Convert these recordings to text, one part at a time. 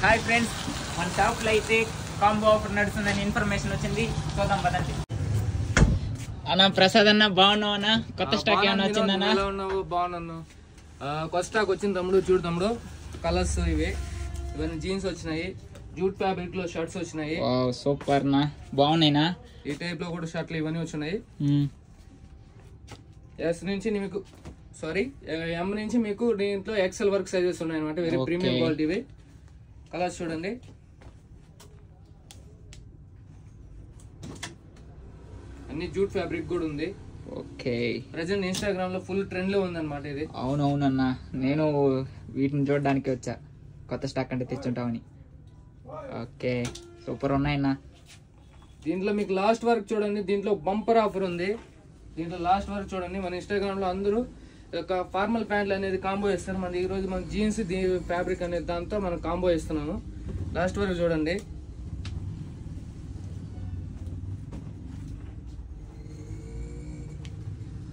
Hi friends, మన షాప్లో అయితే కాంబో ఆఫర్ నడుస్తుందని ఇన్ఫర్మేషన్ వచ్చింది. చూద్దాం పదండి. అన్న ప్రసాద్ అన్న బాగున్నావు అన్న? కొత్త స్టాక్ ఏమైనా వచ్చిందన్న? బాగున్నాను. కొత్త స్టాక్ వచ్చింది తమ్ముడు. చూడు తమ్ముడు, కలర్స్ ఇవన్నీ జీన్స్ వచ్చినాయి, జూట్ ఫ్యాబ్రిక్ లో షర్ట్స్ వచ్చినాయి. సూపర్ నా, బాగున్నాయినా? ఈ టైప్ లో కూడా షర్ట్లు ఇవన్నీ వచ్చినాయి. ఎస్ నుంచి మీకు ఎం నుంచి మీకు దీంట్లో ఎక్సెల్ వర్క్ సైజెస్ ఉన్నాయి అనమాట. Very premium quality. కలర్స్ చూడండి. అన్ని జూట్ ఫ్యాబ్రిక్ కూడా ఉంది. ఓకే, ప్రెసెంట్ ఇన్స్టాగ్రామ్ లో ఫుల్ ట్రెండ్ లో ఉంది అనమాట ఇది. అవునవునన్నా, నేను వీటిని చూడడానికి వచ్చా, కొత్త స్టాక్ అంటే తెచ్చుంటామని. Okay, super ఉన్నాయన్నా. దీంట్లో మీకు లాస్ట్ వర్క్ చూడండి, దీంట్లో బంపర్ ఆఫర్ ఉంది. దీంట్లో లాస్ట్ వర్క్ చూడండి. మన ఇన్స్టాగ్రామ్ లో అందరూ ఒక ఫార్మల్ ప్యాంట్లు అనేది కాంబో ఇస్తారు. మన ఈ రోజు మన జీన్స్ ఫ్యాబ్రిక్ అనేది దాంతో మనం కాంబో ఇస్తున్నాము. లాస్ట్ వరకు చూడండి.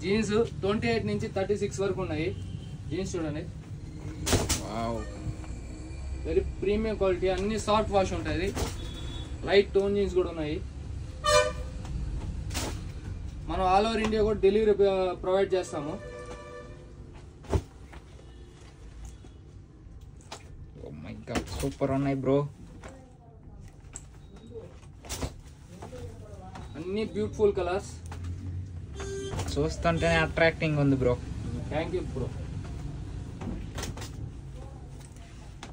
జీన్స్ 28 నుంచి 36 వరకు ఉన్నాయి. జీన్స్ చూడండి, వెరీ ప్రీమియం క్వాలిటీ. అన్ని సాఫ్ట్ వాష్ ఉంటుంది. లైట్ టోన్ జీన్స్ కూడా ఉన్నాయి. మనం ఆల్ ఓవర్ ఇండియా కూడా డెలివరీ ప్రొవైడ్ చేస్తాము. సూపర్ ఉన్నాయి బ్రో, అన్ని బ్యూటిఫుల్ కలర్స్. చూస్తుంటేనే అట్రాక్టింగ్ ఉంది బ్రో. Thank you bro.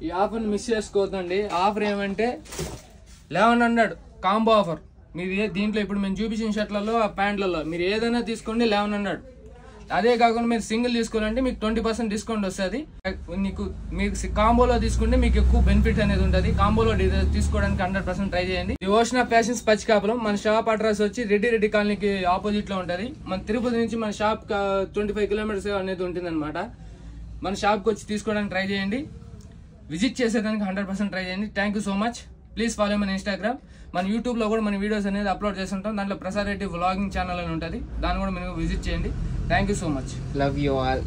ఈ ఆఫర్ని మిస్ చేసుకోవద్దండి. ఆఫర్ ఏమంటే 1100 కాంబో ఆఫర్. మీరు దీంట్లో ఇప్పుడు మేము చూపించిన షర్ట్లలో, ఆ ప్యాంట్లలో మీరు ఏదైనా తీసుకోండి 1100. అదే కాకుండా మీరు సింగిల్ తీసుకోవాలంటే మీకు 20% డిస్కౌంట్ వస్తుంది. మీకు కాంబోలో తీసుకుంటే మీకు ఎక్కువ బెనిఫిట్ అనేది ఉంటుంది. కాంబోలో తీసుకోవడానికి 100% ట్రై చేయండి. ఈ ఓషన్ ఆఫ్ ఫ్యాషన్స్ పచ్చికాపురం. మన షాప్ అడ్రస్ వచ్చి రెడ్డి కాలనీకి ఆపోజిట్ లో ఉంటుంది. మన తిరుపతి నుంచి మన షాప్ 25 కిలోమీటర్స్ అనేది ఉంటుంది అనమాట. మన షాప్కి వచ్చి తీసుకోవడానికి ట్రై చేయండి. విజిట్ చేసేదానికి 100% ట్రై చేయండి. Thank you so much. Please follow మన ఇన్స్టాగ్రామ్. మన యూట్యూబ్ లో కూడా మన వీడియోస్ అనేది అప్లోడ్ చేస్తుంటాం. దాంట్లో ప్రసాద్ రెడ్డి వ్లాగింగ్ ఛానల్ అని ఉంటుంది. దాన్ని కూడా మీరు విజిట్ చేయండి. Thank you so much. Love you all.